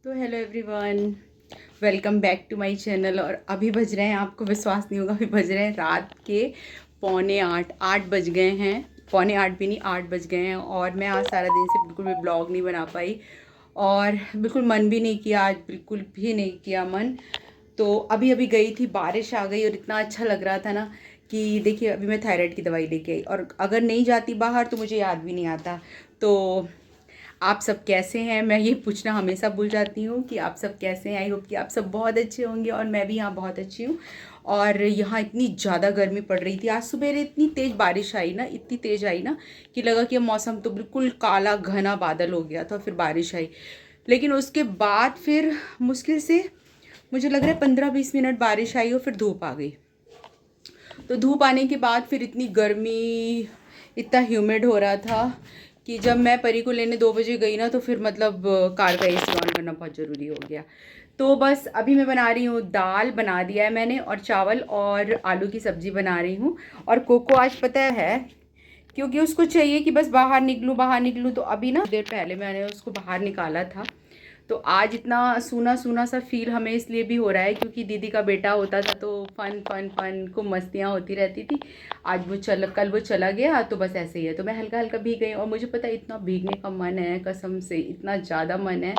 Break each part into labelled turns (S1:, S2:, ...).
S1: तो hello everyone, welcome back to my channel. और अभी बज रहे हैं, आपको विश्वास नहीं होगा, अभी बज रहे हैं रात के 7:45, 8 बज गए हैं। 7:45 भी नहीं, 8 बज गए हैं। और मैं आज सारा दिन से बिल्कुल भी ब्लॉग नहीं बना पाई और बिल्कुल मन भी नहीं किया, आज बिल्कुल भी नहीं किया मन। तो अभी अभी गई थी, बारिश आ गई और इतना अच्छा लग रहा था ना कि देखिए अभी मैं थायराइड की दवाई लेके आई, और अगर नहीं जाती बाहर तो मुझे याद भी नहीं आता। तो आप सब कैसे हैं, मैं ये पूछना हमेशा भूल जाती हूँ कि आप सब कैसे हैं। आई होप कि आप सब बहुत अच्छे होंगे और मैं भी यहाँ बहुत अच्छी हूँ। और यहाँ इतनी ज़्यादा गर्मी पड़ रही थी, आज सुबह इतनी तेज़ बारिश आई ना, इतनी तेज़ आई ना कि लगा कि मौसम तो बिल्कुल काला घना बादल हो गया था, फिर बारिश आई। लेकिन उसके बाद फिर मुश्किल से मुझे लग रहा है 15-20 मिनट बारिश आई और फिर धूप आ गई। तो धूप आने के बाद फिर इतनी गर्मी, इतना ह्यूमिड हो रहा था कि जब मैं परी को लेने 2 बजे गई ना तो फिर मतलब कार का एसी ऑन करना बहुत ज़रूरी हो गया। तो बस अभी मैं बना रही हूँ, दाल बना दिया है मैंने और चावल और आलू की सब्ज़ी बना रही हूँ। और कोको आज पता है, क्योंकि उसको चाहिए कि बस बाहर निकलूँ बाहर निकलूँ, तो अभी ना देर पहले मैंने उसको बाहर निकाला था। तो आज इतना सूना सूना सा फील हमें इसलिए भी हो रहा है क्योंकि दीदी का बेटा होता था तो फन फन फन को मस्तियाँ होती रहती थी। आज कल वो चला गया, तो बस ऐसे ही है। तो मैं हल्का हल्का भीग गई और मुझे पता है इतना भीगने का मन है, कसम से इतना ज़्यादा मन है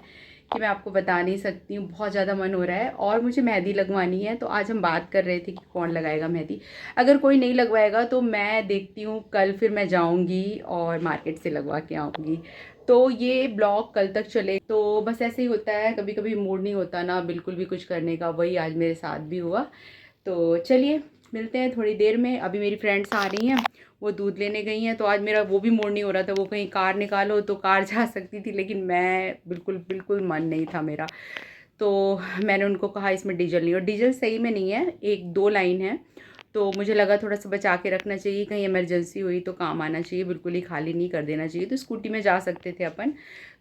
S1: कि मैं आपको बता नहीं सकती हूँ। बहुत ज़्यादा मन हो रहा है और मुझे मेहंदी लगवानी है। तो आज हम बात कर रहे थे कि कौन लगाएगा मेहंदी। अगर कोई नहीं लगवाएगा तो मैं देखती हूँ, कल फिर मैं जाऊँगी और मार्केट से लगवा के आऊँगी। तो ये ब्लॉग कल तक चले। तो बस ऐसे ही होता है, कभी कभी मूड नहीं होता ना बिल्कुल भी कुछ करने का, वही आज मेरे साथ भी हुआ। तो चलिए मिलते हैं थोड़ी देर में। अभी मेरी फ्रेंड्स आ रही हैं, वो दूध लेने गई हैं। तो आज मेरा वो भी मूड नहीं हो रहा था, वो कहीं कार निकालो तो कार जा सकती थी, लेकिन मैं बिल्कुल बिल्कुल मन नहीं था मेरा। तो मैंने उनको कहा इसमें डीजल नहीं, और डीजल सही में नहीं है, 1-2 लाइन है। तो मुझे लगा थोड़ा सा बचा के रखना चाहिए, कहीं इमरजेंसी हुई तो काम आना चाहिए, बिल्कुल ही खाली नहीं कर देना चाहिए। तो स्कूटी में जा सकते थे अपन,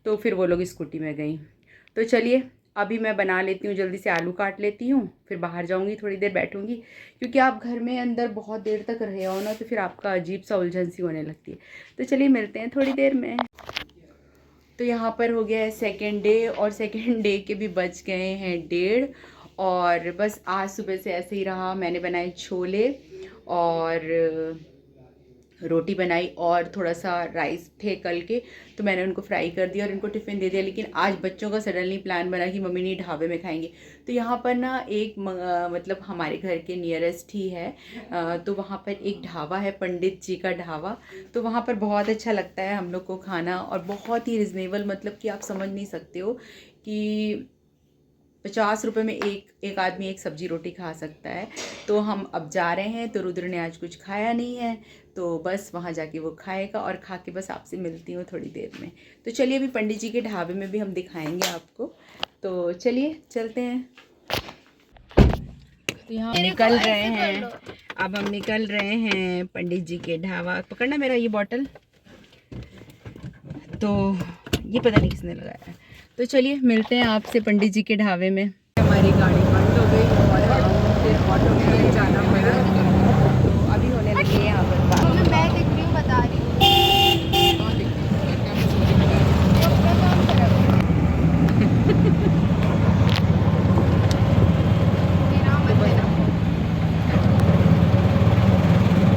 S1: तो फिर वो लोग स्कूटी में गई। तो चलिए अभी मैं बना लेती हूँ, जल्दी से आलू काट लेती हूँ, फिर बाहर जाऊँगी, थोड़ी देर बैठूँगी। क्योंकि आप घर में अंदर बहुत देर तक रहे हो ना तो फिर आपका अजीब सा उलझन सी होने लगती है। तो चलिए मिलते हैं थोड़ी देर में। तो यहाँ पर हो गया है सेकेंड डे, और सेकेंड डे के भी बज गए हैं 1:30। और बस आज सुबह से ऐसे ही रहा। मैंने बनाए छोले और रोटी बनाई और थोड़ा सा राइस थे कल के, तो मैंने उनको फ्राई कर दिया और इनको टिफ़िन दे दिया। लेकिन आज बच्चों का सडनली प्लान बना कि मम्मी नहीं ढाबे में खाएंगे। तो यहाँ पर ना एक मतलब हमारे घर के नियरेस्ट ही है, तो वहाँ पर एक ढाबा है, पंडित जी का ढाबा। तो वहाँ पर बहुत अच्छा लगता है हम लोग को खाना, और बहुत ही रिजनेबल, मतलब कि आप समझ नहीं सकते हो कि 50 रुपये में एक आदमी एक सब्जी रोटी खा सकता है। तो हम अब जा रहे हैं, तो रुद्र ने आज कुछ खाया नहीं है, तो बस वहाँ जाके वो खाएगा, और खा के बस आपसे मिलती हूँ थोड़ी देर में। तो चलिए अभी पंडित जी के ढाबे में भी हम दिखाएंगे आपको। तो चलिए चलते हैं। तो यहाँ निकल रहे हैं, अब हम निकल रहे हैं पंडित जी के ढाबा। पकड़ना मेरा ये बॉटल, तो ये पता नहीं किसने लगाया है। तो चलिए मिलते हैं आपसे पंडित जी के ढाबे में। हमारी गाड़ी बंद हो गई और फिर ऑटो में जाना पड़ा। तो अभी होने लगी है यहाँ पर बात।
S2: मैं रिव्यू बता रही हूँ।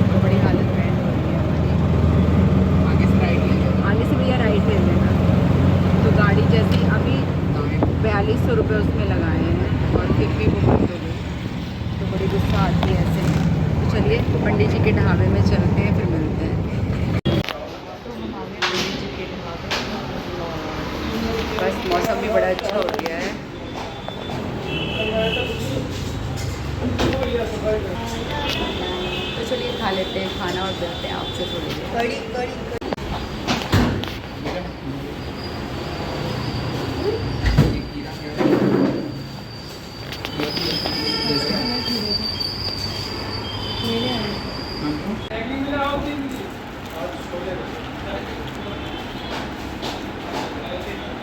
S1: तो बड़ी हालत बैंड हो रही है हमारी। आगे से भैया राइट ले लेना। तो गाड़ी जैसी अभी 4200 रुपये उसमें लगाए हैं और फिर भी वो बंद हो गई, तो बड़ी गुस्सा आती है ऐसे में। तो चलिए पंडित जी के ढाबे में चलते हैं, फिर मिलते हैं। तो हम आ गए पंडित जी के ढाबे, और बस मौसम भी बड़ा अच्छा हो गया है। तो चलिए खा लेते हैं खाना और मिलते हैं आपसे थोड़ी देर।
S2: कड़ी कड़ी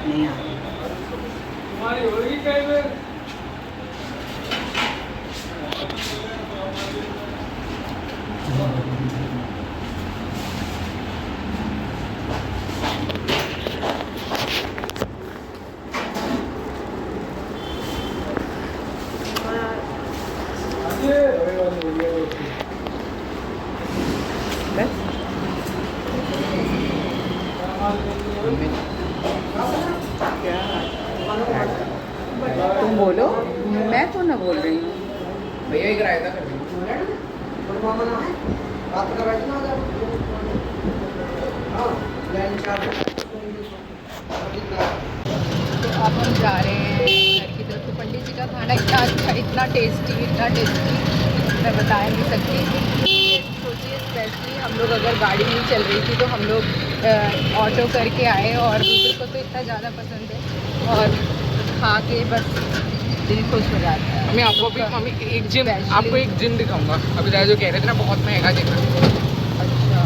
S1: नहीं आ रही। क्या तुम बोलो, मैं तो ना बोल रही हूँ।
S3: भैया ही कराया था
S1: तो अब हम जा रहे हैं घर की तरफ। तो पंडित जी का खाना इतना अच्छा, इतना टेस्टी मैं बता नहीं सकती। सोचिए, स्पेशली हम लोग अगर गाड़ी नहीं चल रही थी तो हम लोग ऑटो करके आए, और दूसरे को तो इतना ज़्यादा पसंद है, और खा के बस दिल खुश हो जाता है।
S3: मम्मी आपको भी, मम्मी एक जिम, आपको एक जिम दिखाऊंगा। अभी दादा जो कह रहे थे ना बहुत महंगा जिम है।
S1: अच्छा,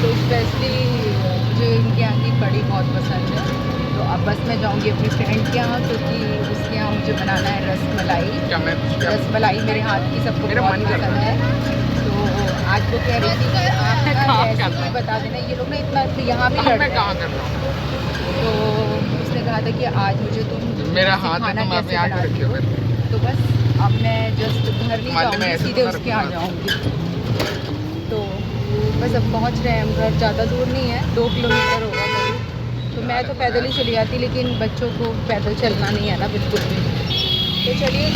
S1: तो स्पेशली मुझे इनके यहाँ की कड़ी बहुत पसंद है। तो अब बस मैं जाऊँगी अपनी फ्रेंड के यहाँ, क्योंकि उसके यहाँ मुझे बनाना है रसमलाई। रसमलाई मेरे हाथ की सबको
S3: मेरा
S1: बहुत
S3: मन कर
S1: पसंद
S3: रहा
S1: है। तो आज वो कह रही थी कि आप ना
S3: कहाँ
S1: रेसिपी
S3: क्या?
S1: बता देना। ये लोग ना इतना यहाँ भी लड़
S3: मैं
S1: रहे
S3: कहाँ
S1: हैं।
S3: कर रहा हूँ?
S1: तो उसने कहा था कि आज मुझे तुम
S3: मेरा हाथ है
S1: खाना
S3: तो मैं
S1: कैसे
S3: अपने हाथ
S1: बनाती
S3: रखे
S1: हो।
S3: हुए।
S1: तो बस अब मैं जस्ट घर नहीं
S3: मान ली मैं
S1: जाऊँगी,
S3: ऐसे
S1: सीधे
S3: तो मैं
S1: उसके यहाँ
S3: रखूँगा।
S1: जाऊँगी। तो बस अब पहुँच रहे हैं हम घर। ज़्यादा दूर नहीं है, 2 किलोमीटर होगा करीब। तो मैं तो पैदल ही चली जाती, लेकिन बच्चों को पैदल चलना नहीं है ना बिल्कुल भी। तो चलिए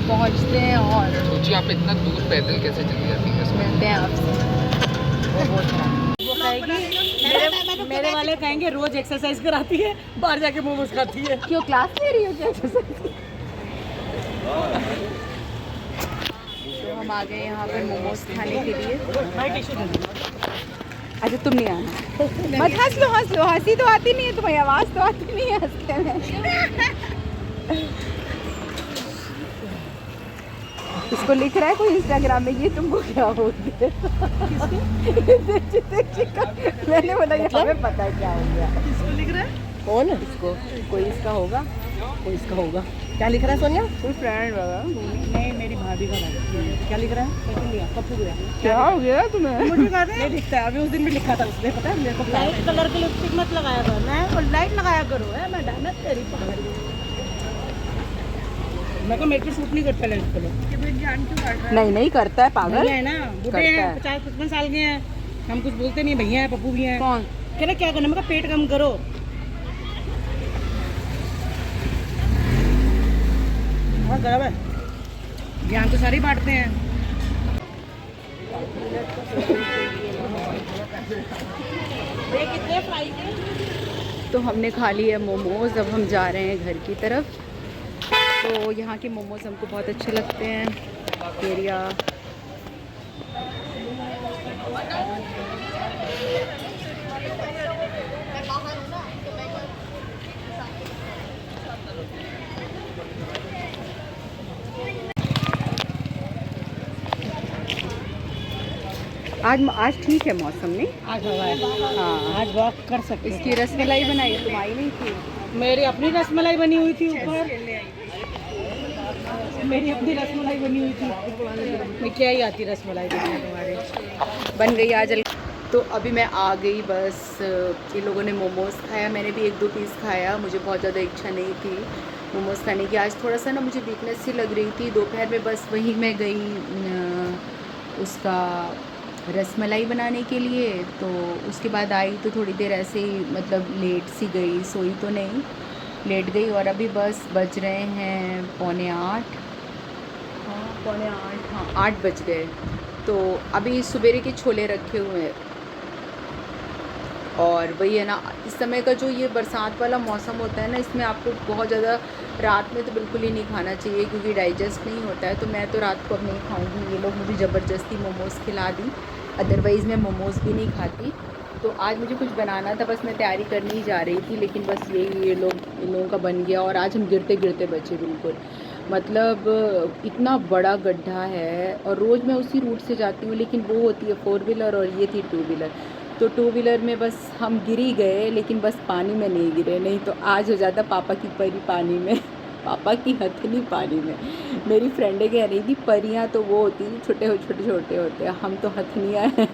S1: पहुँचते हैं और
S3: सोचिए आप इतना दूर पैदल कैसे चली जाती है।
S1: मिलते हैं आपसे। वो बहुत है।
S4: वो कहेगी मेरे वाले कहेंगे रोज एक्सरसाइज कराती है, बाहर जाके मोमोज खाती है।
S1: क्यों क्लास ले रही हो क्या एक्सरसाइज? तो हम आ गए यहाँ पर मोमोज खाने के लिए। अच्छा तुम नहीं आना, मत हंस लो, हंसी तो आती नहीं है तुम्हें, आवाज़ तो आती नहीं है हंसते में। इसको लिख रहा है कोई इंस्टाग्राम में, ये तुमको क्या हो गया? मैंने बोला ये हमें पता है क्या हो गया।
S4: किसको लिख रहा है?
S1: कौन है इसको? कोई इसका होगा,
S4: कोई इसका होगा। क्या लिख रहा है सोनिया?
S1: कोई फ्रेंड होगा।
S4: नहीं, मेरी भाभी का नाम। क्या लिख रहा है? कैसे लिया? कब हो गया?
S1: क्या हो गया तुम्हें?
S4: मुझे कहते हैं नहीं लिखता है। अभी उस दिन भी लिखा था उसने, पता है मेरे को। लाइट कलर की लिपस्टिक मत लगाया करो, मैं लाइट लगाया करो है, मैं डायमंड तेरी पकड़। मैं को मेरे पे सूट नहीं करता लाइट कलर।
S1: नहीं नहीं करता है पागल।
S4: भैया है ना, बूढ़े
S1: करता
S4: हैं,
S1: है।
S4: 50-55 साल के हैं, हम कुछ बोलते नहीं। भैया है, पप्पू भी हैं।
S1: कौन?
S4: कह रहे क्या करना? मैं कहा पेट कम करो। हाँ गरम है, ज्ञान तो सारे ही बांटते हैं। कितने फ्राई के?
S1: तो हमने खा लिए मोमोज, अब हम जा रहे हैं घर की तरफ। तो यहाँ के मोमोज हमको बहुत अच्छे लगते हैं। एरिया आज ठीक है मौसम नहीं।
S4: आज हवा है,
S1: हाँ,
S4: आज वॉक कर सकते हैं।
S1: इसकी रसमलाई बनाई, तुम आई नहीं थी।
S4: मेरी अपनी रसमलाई बनी हुई थी ऊपर, मेरी अपनी रसमलाई बनी हुई थी। मैं क्या ही आती रसमलाई बनाने तुम्हारे।
S1: बन गई आज। तो अभी मैं आ गई बस। इन लोगों ने मोमोज़ खाया, मैंने भी 1-2 पीस खाया। मुझे बहुत ज़्यादा इच्छा नहीं थी मोमोज़ खाने की। आज थोड़ा सा ना मुझे वीकनेस सी लग रही थी। दोपहर में बस वहीं मैं गई उसका रसमलाई बनाने के लिए। तो उसके बाद आई तो थोड़ी देर ऐसे ही मतलब लेट सी गई, सोई तो नहीं, लेट गई। और अभी बस बज रहे हैं 7:45। हाँ 7:45, हाँ 8 बज गए। तो अभी सवेरे के छोले रखे हुए हैं। और वही है ना, इस समय का जो ये बरसात वाला मौसम होता है ना, इसमें आपको बहुत ज़्यादा रात में तो बिल्कुल ही नहीं खाना चाहिए, क्योंकि डाइजेस्ट नहीं होता है। तो मैं तो रात को अब नहीं खाऊंगी। ये लोग मुझे ज़बरदस्ती मोमोज़ खिला दी, अदरवाइज़ मैं मोमोज़ भी नहीं खाती। तो आज मुझे कुछ बनाना था, बस मैं तैयारी करने ही जा रही थी, लेकिन बस यही इन लोगों का बन गया। और आज हम गिरते गिरते बचे बिल्कुल, मतलब इतना बड़ा गड्ढा है। और रोज़ मैं उसी रूट से जाती हूँ, लेकिन वो होती है 4 व्हीलर और ये थी 2 व्हीलर। तो 2 व्हीलर में बस हम गिर ही गए, लेकिन बस पानी में नहीं गिरे, नहीं तो आज हो जाता पापा की परी पानी में, पापा की हथनी पानी में। मेरी फ्रेंडें कह रही थी परियां तो वो होती थी छोटे होते हैं, हम तो हथनियाँ हैं।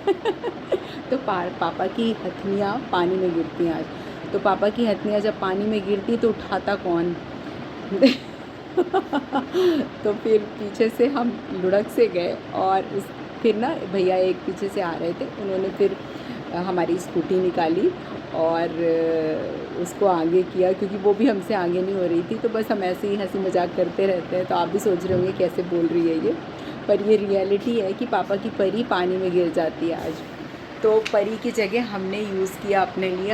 S1: तो पापा की हथनियाँ पानी में गिरती हैं आज। तो पापा की हथनियाँ जब पानी में गिरती तो उठाता कौन? तो फिर पीछे से हम लुढ़क से गए, और फिर ना भैया एक पीछे से आ रहे थे, उन्होंने फिर हमारी स्कूटी निकाली और उसको आगे किया, क्योंकि वो भी हमसे आगे नहीं हो रही थी। तो बस हम ऐसे ही हंसी मजाक करते रहते हैं। तो आप भी सोच रहे होंगे कैसे बोल रही है ये, पर ये रियलिटी है कि पापा की परी पानी में गिर जाती है आज। तो परी की जगह हमने यूज़ किया अपने लिए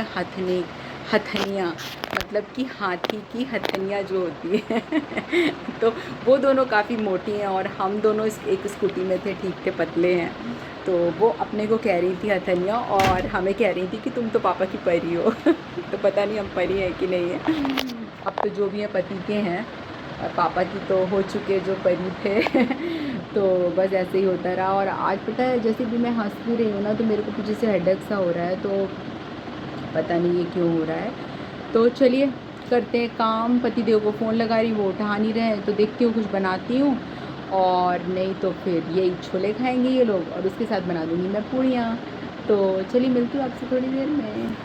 S1: हथनियाँ, मतलब कि हाथी की हथनियाँ जो होती है तो वो दोनों काफ़ी मोटी हैं और हम दोनों एक स्कूटी में थे, ठीक थे, पतले हैं। तो वो अपने को कह रही थी हथनियाँ और हमें कह रही थी कि तुम तो पापा की परी हो तो पता नहीं हम परी हैं कि नहीं है। अब तो जो भी है पति के हैं, पापा की तो हो चुके जो परी थे तो बस ऐसे ही होता रहा। और आज पता है जैसे भी मैं हंस भी रही हूँ ना, तो मेरे को पीछे से हेडेक सा हो रहा है, तो पता नहीं ये क्यों हो रहा है। तो चलिए करते हैं काम। पतिदेव को फ़ोन लगा रही, वो उठा नहीं रहे हैं, तो देखती हूँ कुछ बनाती हूँ, और नहीं तो फिर यही छोले खाएंगे ये लोग और उसके साथ बना दूँगी मैं पूड़ियाँ। तो चलिए मिलती हूँ आपसे थोड़ी देर में।